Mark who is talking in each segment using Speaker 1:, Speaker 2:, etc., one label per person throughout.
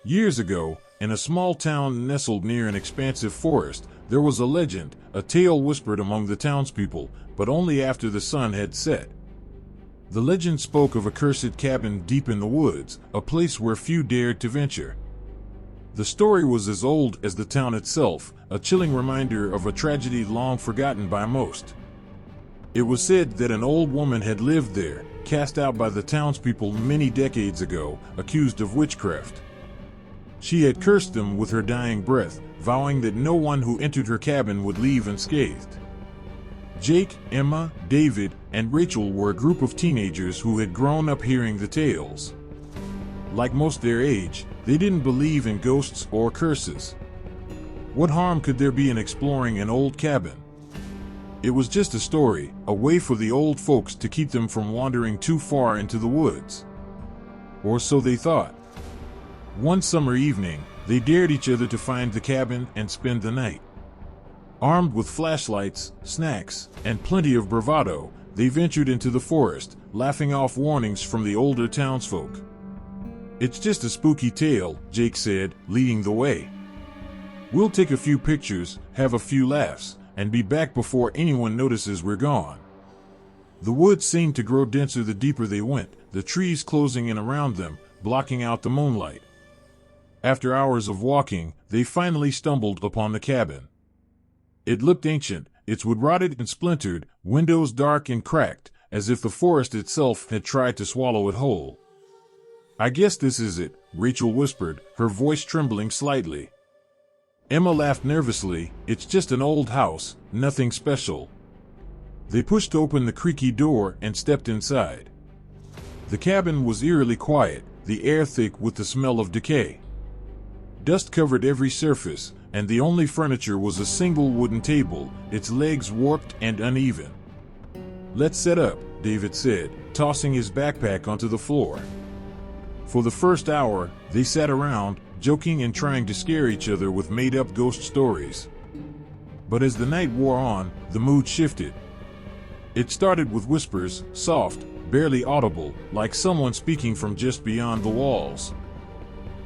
Speaker 1: Years ago, in a small town nestled near an expansive forest, there was a legend, a tale whispered among the townspeople, but only after the sun had set. The legend spoke of a cursed cabin deep in the woods, a place where few dared to venture. The story was as old as the town itself, a chilling reminder of a tragedy long forgotten by most. It was said that an old woman had lived there, cast out by the townspeople many decades ago, accused of witchcraft. She had cursed them with her dying breath, vowing that no one who entered her cabin would leave unscathed. Jake, Emma, David, and Rachel were a group of teenagers who had grown up hearing the tales. Like most their age, they didn't believe in ghosts or curses. What harm could there be in exploring an old cabin? It was just a story, a way for the old folks to keep them from wandering too far into the woods. Or so they thought. One summer evening, they dared each other to find the cabin and spend the night. Armed with flashlights, snacks, and plenty of bravado, they ventured into the forest, laughing off warnings from the older townsfolk. "It's just a spooky tale," Jake said, leading the way. "We'll take a few pictures, have a few laughs, and be back before anyone notices we're gone." The woods seemed to grow denser the deeper they went, the trees closing in around them, blocking out the moonlight. After hours of walking, they finally stumbled upon the cabin. It looked ancient, its wood rotted and splintered, windows dark and cracked, as if the forest itself had tried to swallow it whole. "I guess this is it," Rachel whispered, her voice trembling slightly. Emma laughed nervously. "It's just an old house, nothing special." They pushed open the creaky door and stepped inside. The cabin was eerily quiet, the air thick with the smell of decay. Dust covered every surface, and the only furniture was a single wooden table, its legs warped and uneven. "Let's set up," David said, tossing his backpack onto the floor. For the first hour, they sat around, joking and trying to scare each other with made-up ghost stories. But as the night wore on, the mood shifted. It started with whispers, soft, barely audible, like someone speaking from just beyond the walls.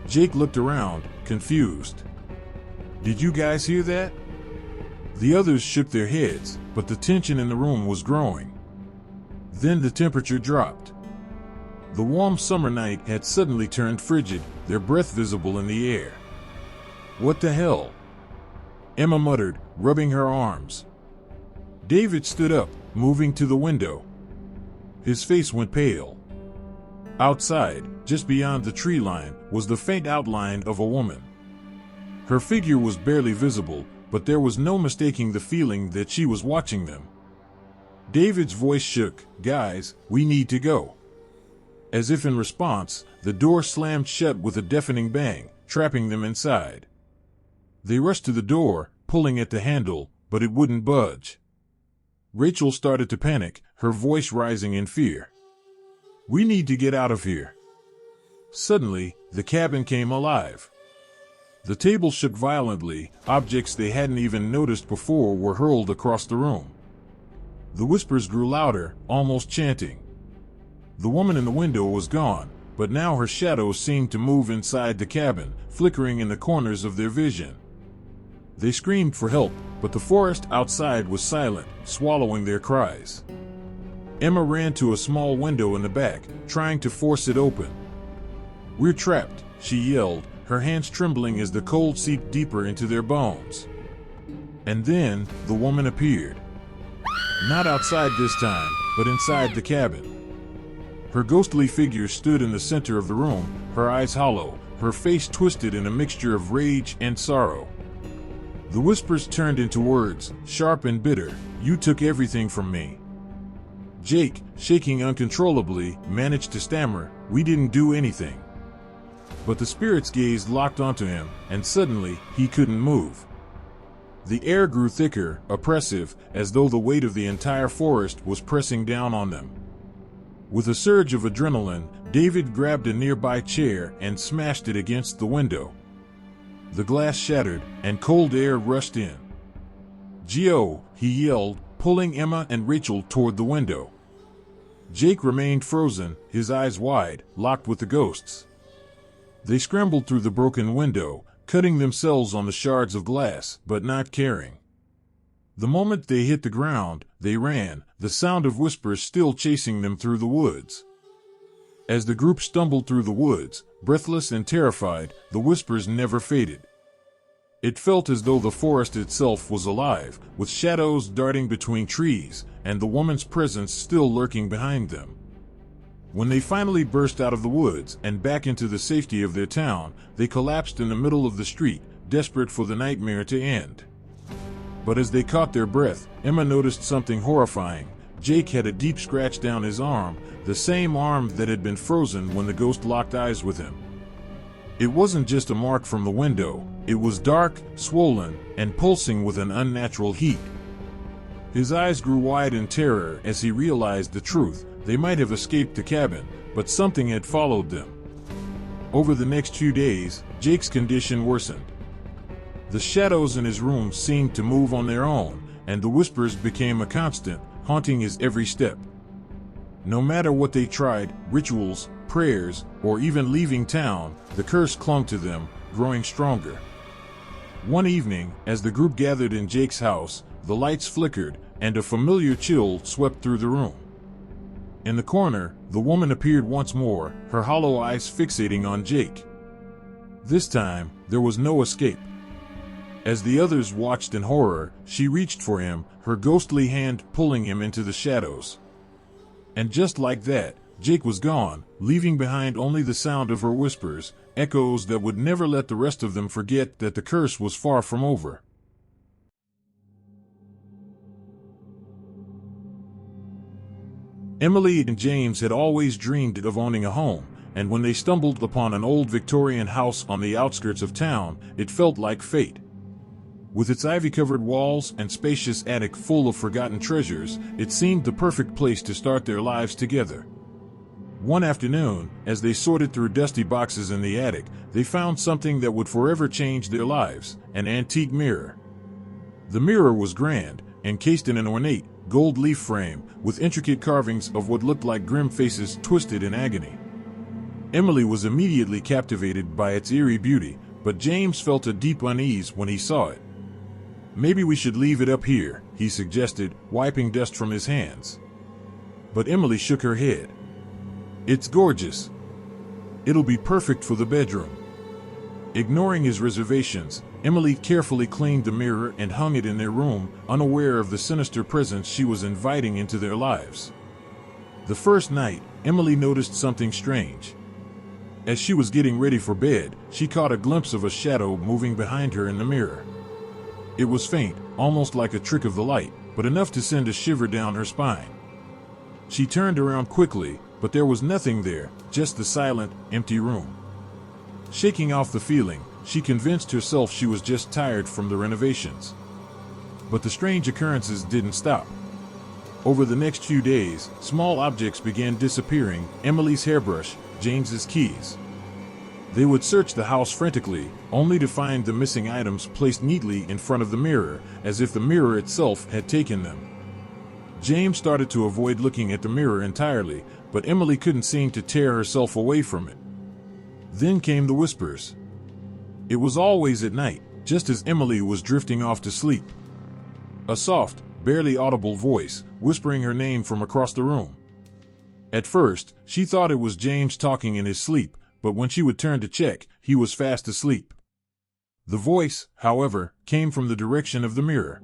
Speaker 1: Jake looked around, confused. "Did you guys hear that?" The others shook their heads, but the tension in the room was growing. Then the temperature dropped. The warm summer night had suddenly turned frigid, their breath visible in the air. "What the hell?" Emma muttered, rubbing her arms. David stood up, moving to the window. His face went pale. Outside, just beyond the tree line, was the faint outline of a woman. Her figure was barely visible, but there was no mistaking the feeling that she was watching them. David's voice shook. "Guys, we need to go." As if in response, the door slammed shut with a deafening bang, trapping them inside. They rushed to the door, pulling at the handle, but it wouldn't budge. Rachel started to panic, her voice rising in fear. "We need to get out of here." Suddenly, the cabin came alive. The table shook violently, objects they hadn't even noticed before were hurled across the room. The whispers grew louder, almost chanting. The woman in the window was gone, but now her shadow seemed to move inside the cabin, flickering in the corners of their vision. They screamed for help, but the forest outside was silent, swallowing their cries. Emma ran to a small window in the back, trying to force it open. "We're trapped," she yelled, her hands trembling as the cold seeped deeper into their bones. And then, the woman appeared. Not outside this time, but inside the cabin. Her ghostly figure stood in the center of the room, her eyes hollow, her face twisted in a mixture of rage and sorrow. The whispers turned into words, sharp and bitter. "You took everything from me." Jake, shaking uncontrollably, managed to stammer, "We didn't do anything." But the spirit's gaze locked onto him, and suddenly, he couldn't move. The air grew thicker, oppressive, as though the weight of the entire forest was pressing down on them. With a surge of adrenaline, David grabbed a nearby chair and smashed it against the window. The glass shattered, and cold air rushed in. "Gio," he yelled, pulling Emma and Rachel toward the window. Jake remained frozen, his eyes wide, locked with the ghosts. They scrambled through the broken window, cutting themselves on the shards of glass, but not caring. The moment they hit the ground, they ran, the sound of whispers still chasing them through the woods. As the group stumbled through the woods, breathless and terrified, the whispers never faded. It felt as though the forest itself was alive, with shadows darting between trees, and the woman's presence still lurking behind them. When they finally burst out of the woods and back into the safety of their town, they collapsed in the middle of the street, desperate for the nightmare to end. But as they caught their breath, Emma noticed something horrifying. Jake had a deep scratch down his arm, the same arm that had been frozen when the ghost locked eyes with him. It wasn't just a mark from the window, it was dark, swollen, and pulsing with an unnatural heat. His eyes grew wide in terror as he realized the truth. They might have escaped the cabin, but something had followed them. Over the next few days, Jake's condition worsened. The shadows in his room seemed to move on their own, and the whispers became a constant, haunting his every step. No matter what they tried, rituals, prayers, or even leaving town, the curse clung to them, growing stronger. One evening, as the group gathered in Jake's house, the lights flickered, and a familiar chill swept through the room. In the corner, the woman appeared once more, her hollow eyes fixating on Jake. This time, there was no escape. As the others watched in horror, she reached for him, her ghostly hand pulling him into the shadows. And just like that, Jake was gone, leaving behind only the sound of her whispers, echoes that would never let the rest of them forget that the curse was far from over. Emily and James had always dreamed of owning a home, and when they stumbled upon an old Victorian house on the outskirts of town, it felt like fate. With its ivy-covered walls and spacious attic full of forgotten treasures, it seemed the perfect place to start their lives together. One afternoon, as they sorted through dusty boxes in the attic, they found something that would forever change their lives, an antique mirror. The mirror was grand, encased in an ornate, gold leaf frame, with intricate carvings of what looked like grim faces twisted in agony. Emily was immediately captivated by its eerie beauty, but James felt a deep unease when he saw it. "Maybe we should leave it up here," he suggested, wiping dust from his hands. But Emily shook her head. "It's gorgeous. It'll be perfect for the bedroom." Ignoring his reservations, Emily carefully cleaned the mirror and hung it in their room, unaware of the sinister presence she was inviting into their lives. The first night, Emily noticed something strange. As she was getting ready for bed, she caught a glimpse of a shadow moving behind her in the mirror. It was faint, almost like a trick of the light, but enough to send a shiver down her spine. She turned around quickly, but there was nothing there, just the silent, empty room. Shaking off the feeling, she convinced herself she was just tired from the renovations. But the strange occurrences didn't stop. Over the next few days, small objects began disappearing: Emily's hairbrush, James's keys. They would search the house frantically, only to find the missing items placed neatly in front of the mirror, as if the mirror itself had taken them. James started to avoid looking at the mirror entirely, but Emily couldn't seem to tear herself away from it. Then came the whispers. It was always at night, just as Emily was drifting off to sleep. A soft, barely audible voice, whispering her name from across the room. At first, she thought it was James talking in his sleep, but when she would turn to check, he was fast asleep. The voice, however, came from the direction of the mirror.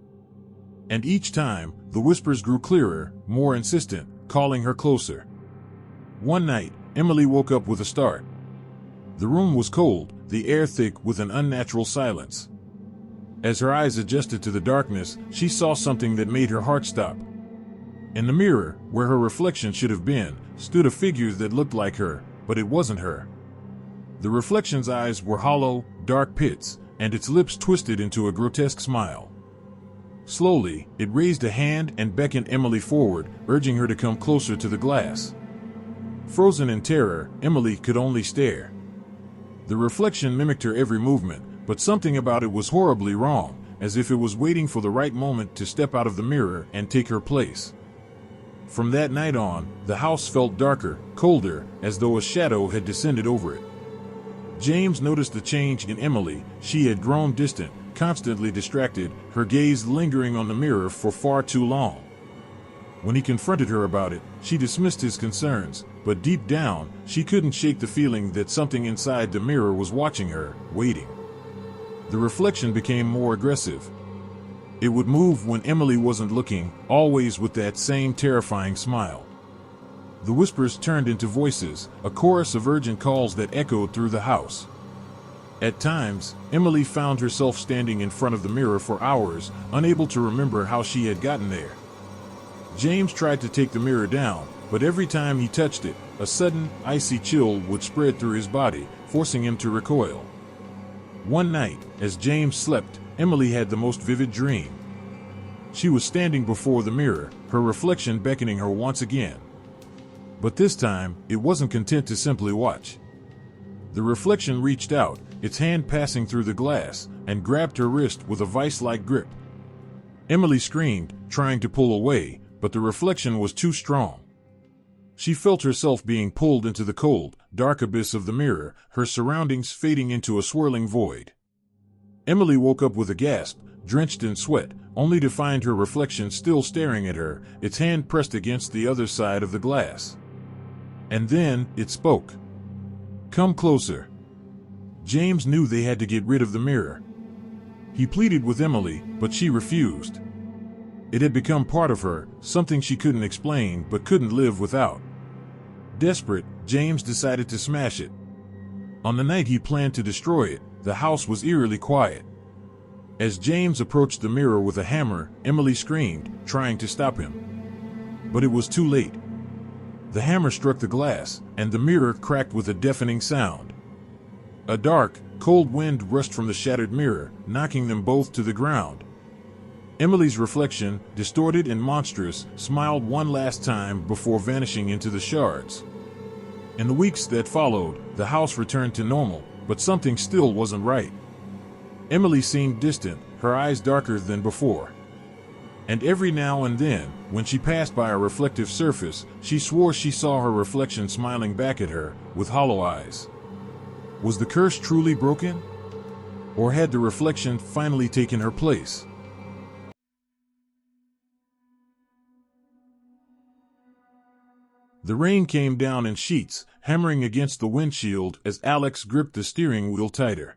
Speaker 1: And each time, the whispers grew clearer, more insistent, calling her closer. One night, Emily woke up with a start. The room was cold, the air thick with an unnatural silence. As her eyes adjusted to the darkness, she saw something that made her heart stop. In the mirror, where her reflection should have been, stood a figure that looked like her, but it wasn't her. The reflection's eyes were hollow, dark pits, and its lips twisted into a grotesque smile. Slowly, it raised a hand and beckoned Emily forward, urging her to come closer to the glass. Frozen in terror, Emily could only stare. The reflection mimicked her every movement, but something about it was horribly wrong, as if it was waiting for the right moment to step out of the mirror and take her place. From that night on, the house felt darker, colder, as though a shadow had descended over it. James noticed the change in Emily. She had grown distant, constantly distracted, her gaze lingering on the mirror for far too long. When he confronted her about it, she dismissed his concerns, but deep down, she couldn't shake the feeling that something inside the mirror was watching her, waiting. The reflection became more aggressive. It would move when Emily wasn't looking, always with that same terrifying smile. The whispers turned into voices, a chorus of urgent calls that echoed through the house. At times, Emily found herself standing in front of the mirror for hours, unable to remember how she had gotten there. James tried to take the mirror down, but every time he touched it, a sudden, icy chill would spread through his body, forcing him to recoil. One night, as James slept, Emily had the most vivid dream. She was standing before the mirror, her reflection beckoning her once again. But this time, it wasn't content to simply watch. The reflection reached out, its hand passing through the glass, and grabbed her wrist with a vice-like grip. Emily screamed, trying to pull away, but the reflection was too strong. She felt herself being pulled into the cold, dark abyss of the mirror, her surroundings fading into a swirling void. Emily woke up with a gasp, drenched in sweat, only to find her reflection still staring at her, its hand pressed against the other side of the glass. And then, it spoke. "Come closer." James knew they had to get rid of the mirror. He pleaded with Emily, but she refused. It had become part of her, something she couldn't explain but couldn't live without. Desperate, James decided to smash it. On the night he planned to destroy it, the house was eerily quiet. As James approached the mirror with a hammer, Emily screamed, trying to stop him. But it was too late. The hammer struck the glass, and the mirror cracked with a deafening sound. A dark, cold wind rushed from the shattered mirror, knocking them both to the ground. Emily's reflection, distorted and monstrous, smiled one last time before vanishing into the shards. In the weeks that followed, the house returned to normal, but something still wasn't right. Emily seemed distant, her eyes darker than before. And every now and then, when she passed by a reflective surface, she swore she saw her reflection smiling back at her, with hollow eyes. Was the curse truly broken? Or had the reflection finally taken her place? The rain came down in sheets, hammering against the windshield as Alex gripped the steering wheel tighter.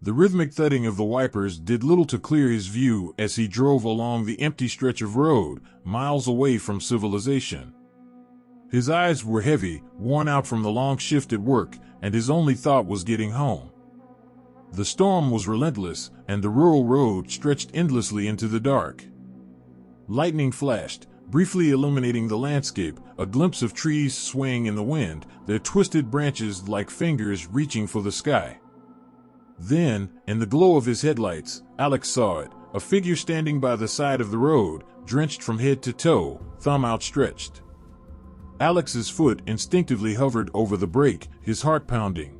Speaker 1: The rhythmic thudding of the wipers did little to clear his view as he drove along the empty stretch of road, miles away from civilization. His eyes were heavy, worn out from the long shift at work, and his only thought was getting home. The storm was relentless, and the rural road stretched endlessly into the dark. Lightning flashed, briefly illuminating the landscape, a glimpse of trees swaying in the wind, their twisted branches like fingers reaching for the sky. Then, in the glow of his headlights, Alex saw it, a figure standing by the side of the road, drenched from head to toe, thumb outstretched. Alex's foot instinctively hovered over the brake, his heart pounding.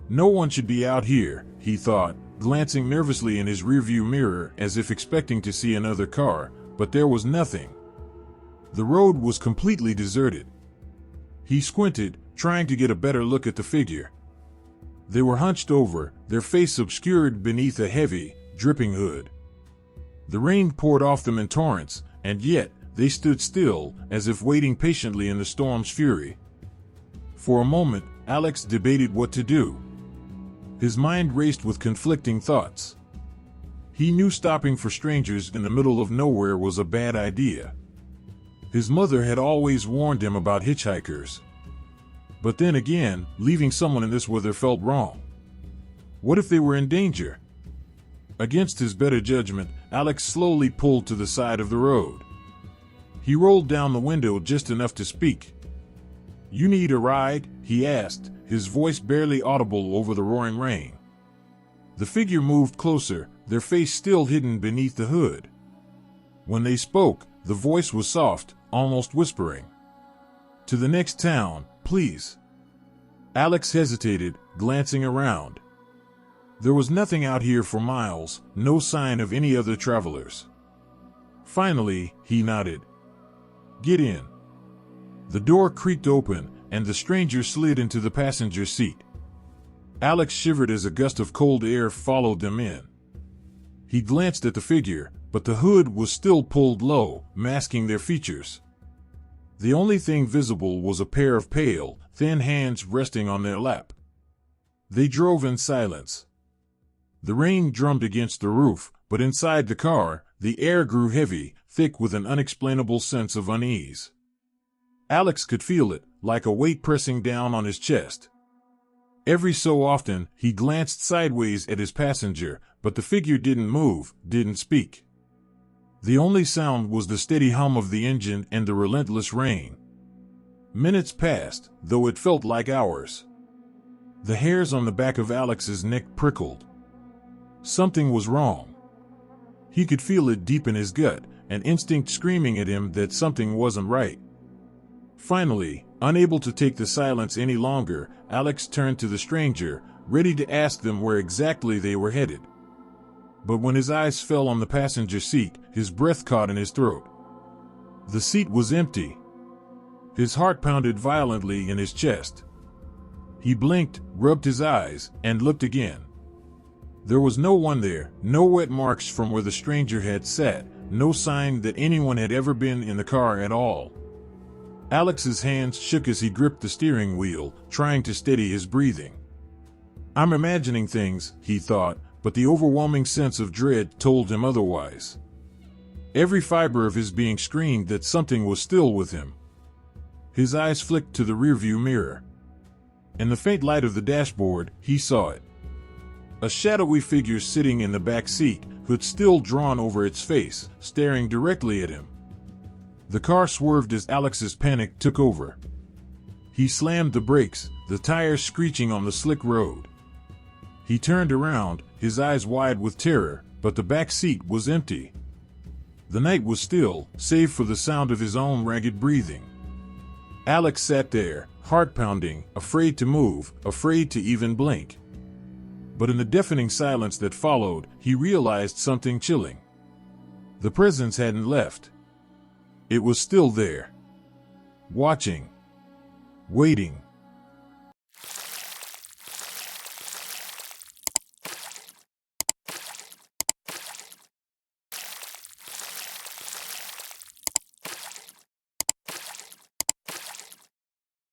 Speaker 1: No one should be out here, he thought, glancing nervously in his rearview mirror as if expecting to see another car, but there was nothing. The road was completely deserted. He squinted, trying to get a better look at the figure. They were hunched over, their face obscured beneath a heavy, dripping hood. The rain poured off them in torrents, and yet they stood still, as if waiting patiently in the storm's fury. For a moment, Alex debated what to do. His mind raced with conflicting thoughts. He knew stopping for strangers in the middle of nowhere was a bad idea. His mother had always warned him about hitchhikers. But then again, leaving someone in this weather felt wrong. What if they were in danger? Against his better judgment, Alex slowly pulled to the side of the road. He rolled down the window just enough to speak. "You need a ride?" he asked, his voice barely audible over the roaring rain. The figure moved closer, their face still hidden beneath the hood. When they spoke, the voice was soft, almost whispering. "To the next town, please." Alex hesitated, glancing around. There was nothing out here for miles, no sign of any other travelers. Finally, he nodded. "Get in." The door creaked open, and the stranger slid into the passenger seat. Alex shivered as a gust of cold air followed them in. He glanced at the figure, but the hood was still pulled low, masking their features. The only thing visible was a pair of pale, thin hands resting on their lap. They drove in silence. The rain drummed against the roof, but inside the car, the air grew heavy, thick with an unexplainable sense of unease. Alex could feel it, like a weight pressing down on his chest. Every so often, he glanced sideways at his passenger, but the figure didn't move, didn't speak. The only sound was the steady hum of the engine and the relentless rain. Minutes passed, though it felt like hours. The hairs on the back of Alex's neck prickled. Something was wrong. He could feel it deep in his gut, an instinct screaming at him that something wasn't right. Finally, unable to take the silence any longer, Alex turned to the stranger, ready to ask them where exactly they were headed. But when his eyes fell on the passenger seat, his breath caught in his throat. The seat was empty. His heart pounded violently in his chest. He blinked, rubbed his eyes, and looked again. There was no one there, no wet marks from where the stranger had sat, no sign that anyone had ever been in the car at all. Alex's hands shook as he gripped the steering wheel, trying to steady his breathing. I'm imagining things, he thought, but the overwhelming sense of dread told him otherwise. Every fiber of his being screamed that something was still with him. His eyes flicked to the rearview mirror. In the faint light of the dashboard, he saw it. A shadowy figure sitting in the back seat, hood still drawn over its face, staring directly at him. The car swerved as Alex's panic took over. He slammed the brakes, the tires screeching on the slick road. He turned around, his eyes wide with terror, but the back seat was empty. The night was still, save for the sound of his own ragged breathing. Alex sat there, heart pounding, afraid to move, afraid to even blink. But in the deafening silence that followed, he realized something chilling. The presence hadn't left. It was still there. Watching. Waiting.